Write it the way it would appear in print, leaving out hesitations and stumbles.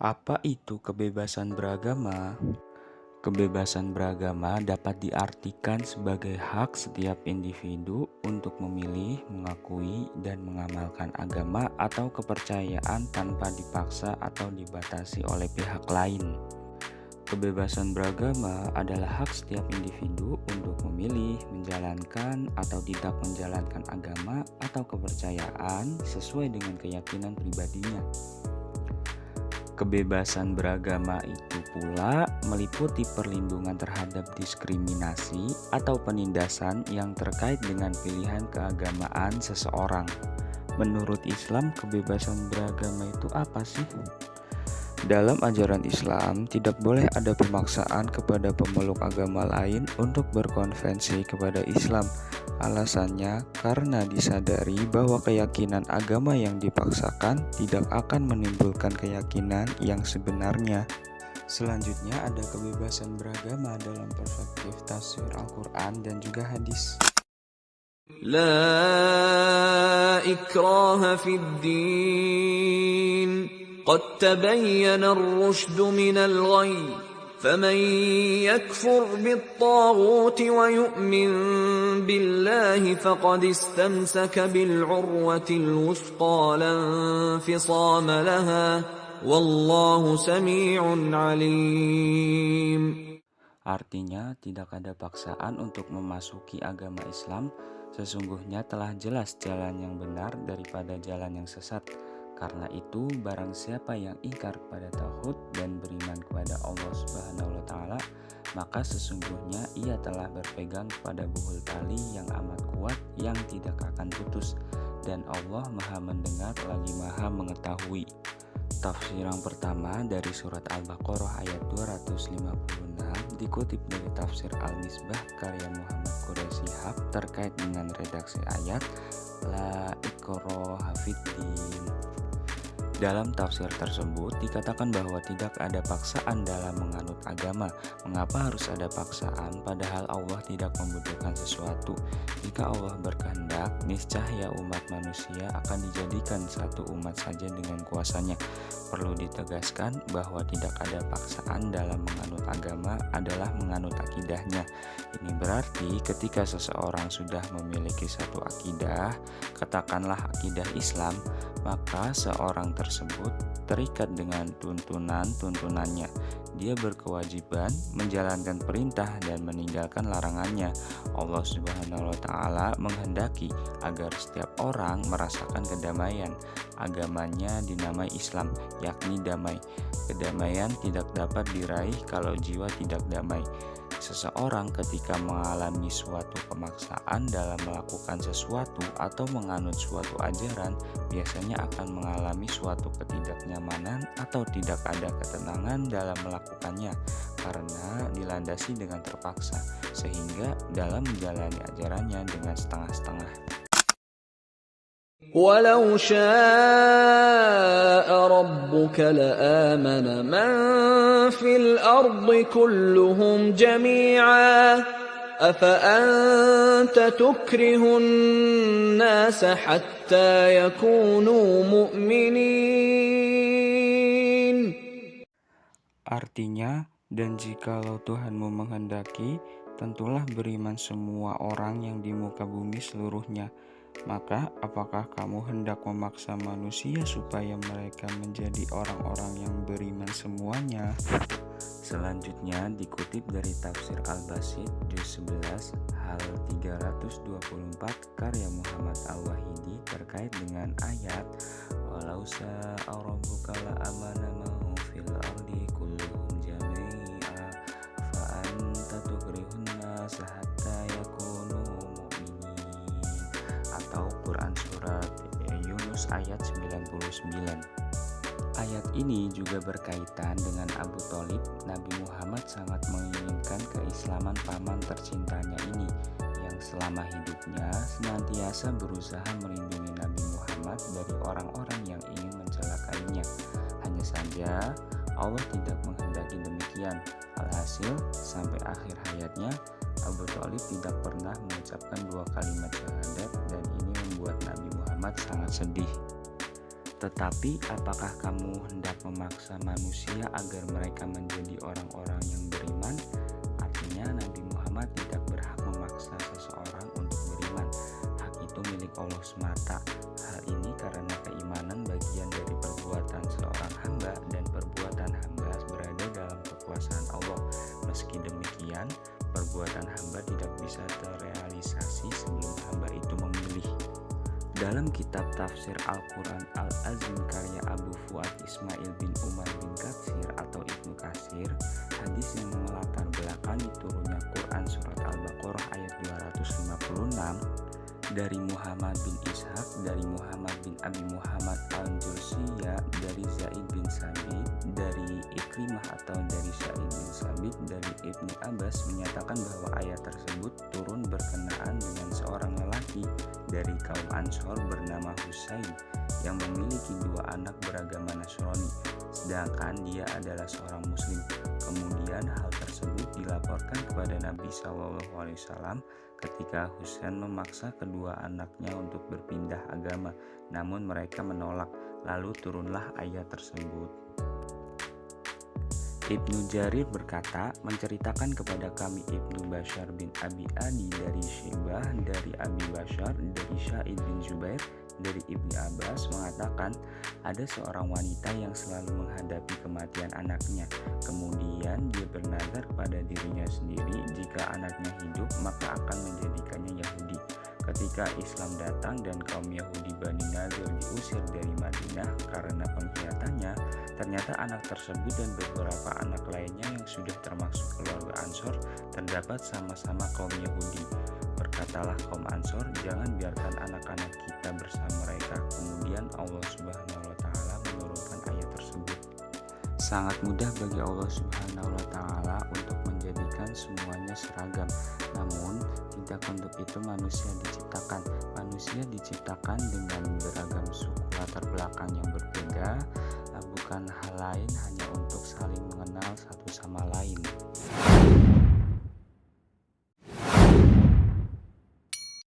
Apa itu kebebasan beragama? Kebebasan beragama dapat diartikan sebagai hak setiap individu untuk memilih, mengakui, dan mengamalkan agama atau kepercayaan tanpa dipaksa atau dibatasi oleh pihak lain. Kebebasan beragama adalah hak setiap individu untuk memilih, menjalankan, atau tidak menjalankan agama atau kepercayaan sesuai dengan keyakinan pribadinya. Kebebasan beragama itu pula meliputi perlindungan terhadap diskriminasi atau penindasan yang terkait dengan pilihan keagamaan seseorang. Menurut Islam, kebebasan beragama itu apa sih? Dalam ajaran Islam, tidak boleh ada pemaksaan kepada pemeluk agama lain untuk berkonvensi kepada Islam. Alasannya karena disadari bahwa keyakinan agama yang dipaksakan tidak akan menimbulkan keyakinan yang sebenarnya. Selanjutnya ada kebebasan beragama dalam perspektif tafsir Al-Quran dan juga hadis. لا إكراه في الدين قد تبين الرشد من الغي فمن يكفر بالطاغوت ويؤمن بالله فقد استمسك بالعروة الوثقى لا انفصام لها والله سميع عليم. Artinya, tidak ada paksaan untuk memasuki agama Islam. Sesungguhnya telah jelas jalan yang benar daripada jalan yang sesat. Karena itu, barang siapa yang ingkar pada tauhid dan beriman kepada Allah Subhanahu wa taala, maka sesungguhnya ia telah berpegang pada buhul tali yang amat kuat yang tidak akan putus, dan Allah Maha mendengar lagi Maha mengetahui. Tafsir yang pertama dari surat Al-Baqarah ayat 256 dikutip dari tafsir Al-Misbah karya Muhammad Quraisy Shihab terkait dengan redaksi ayat La ikraha fiddin. Dalam tafsir tersebut dikatakan bahwa tidak ada paksaan dalam menganut agama. Mengapa harus ada paksaan padahal Allah tidak membutuhkan sesuatu? Jika Allah berkehendak, niscaya umat manusia akan dijadikan satu umat saja dengan kuasanya. Perlu ditegaskan bahwa tidak ada paksaan dalam menganut agama adalah menganut akidahnya. Ini berarti ketika seseorang sudah memiliki satu akidah, katakanlah akidah Islam, maka seorang tersebut terikat dengan tuntunannya. Dia berkewajiban menjalankan perintah dan meninggalkan larangannya. Allah Subhanahu wa taala menghendaki agar setiap orang merasakan kedamaian. Agamanya dinamai Islam, yakni damai. Kedamaian tidak dapat diraih kalau jiwa tidak damai. Seseorang ketika mengalami suatu pemaksaan dalam melakukan sesuatu atau menganut suatu ajaran, biasanya akan mengalami suatu ketidaknyamanan atau tidak ada ketenangan dalam melakukannya karena dilandasi dengan terpaksa, sehingga dalam menjalani ajarannya dengan setengah-setengah. ولو شاء ربك لآمن من في الأرض كلهم جميعا أفأنت تكره الناس حتى يكونوا مؤمنين. Artinya, dan jikalau Tuhanmu menghendaki, tentulah beriman semua orang yang di muka bumi seluruhnya. Maka apakah kamu hendak memaksa manusia supaya mereka menjadi orang-orang yang beriman semuanya? Selanjutnya dikutip dari tafsir Al-Basit juz 11 hal 324 karya Muhammad Al-Wahidi terkait dengan ayat walau sa'a rabbuka la amana man fil ardi kulluhum jami'a fa anta tukrihun nas hatta yakunu atau Quran Surat Yunus ayat 99. Ayat ini juga berkaitan dengan Abu Thalib. Nabi Muhammad sangat menginginkan keislaman paman tercintanya ini yang selama hidupnya senantiasa berusaha melindungi Nabi Muhammad dari orang-orang yang ingin mencelakainya. Hanya saja Allah tidak menghendaki demikian. Alhasil sampai akhir hayatnya Abu Thalib tidak pernah mengucapkan 2 kalimat syahadat dan ini membuat Nabi Muhammad sangat sedih. Tetapi apakah kamu hendak memaksa manusia agar mereka menjadi orang-orang yang beriman? Artinya Nabi Muhammad tidak berhak memaksa seseorang untuk beriman. Hak itu milik Allah semata. Hal ini karena keimanan bagian dari perbuatan seorang hamba dan perbuatan hamba berada dalam kekuasaan Allah. Meski demikian, perbuatan hamba tidak bisa terrealisasi sebelum hamba itu memilih. Dalam kitab tafsir Al-Quran Al-Azim karya Abu Fuad Ismail bin Umar bin Katsir atau Ibnu Katsir, hadis yang melatar belakangi turunnya Quran surat Al-Baqarah ayat 256 dari Muhammad bin Ishaq, dari Muhammad bin Abi Muhammad Al-Jursiyya, dari Zaid bin Sabit, dari Ikrimah atau dari Sa'id bin Sabit, dari Ibnu Abbas menyatakan bahwa ayat tersebut turun berkenaan dengan seorang lelaki dari kaum Ansor bernama Husain yang memiliki 2 anak beragama Nasrani, sedangkan dia adalah seorang Muslim. Kemudian hal tersebut dilaporkan kepada Nabi SAW ketika Husain memaksa kedua anaknya untuk berpindah agama, namun mereka menolak. Lalu turunlah ayat tersebut. Ibnu Jarir berkata, menceritakan kepada kami Ibnu Bashar bin Abi Adi dari Syaibah, dari Abi Bashar, dari Sa'id bin Jubair, dari Ibnu Abbas mengatakan, ada seorang wanita yang selalu menghadapi kematian anaknya. Kemudian dia bernazar pada dirinya sendiri, jika anaknya hidup maka akan menjadikannya Yahudi. Ketika Islam datang dan kaum Yahudi Bani Nadir diusir dari Madinah karena pengkhianatannya, ternyata anak tersebut dan beberapa anak lainnya yang sudah termasuk keluarga Ansor terdapat sama-sama kaum Yahudi. Berkatalah kaum Ansor, jangan biarkan anak-anak kita bersama mereka. Kemudian Allah Subhanahu wa Ta'ala menurunkan ayat tersebut. Sangat mudah bagi Allah Subhanahu wa Ta'ala untuk menjadikan semuanya seragam. Namun tidak untuk itu manusia diciptakan. Manusia diciptakan dengan beragam suku latar belakang yang berbeda, bukan hal lain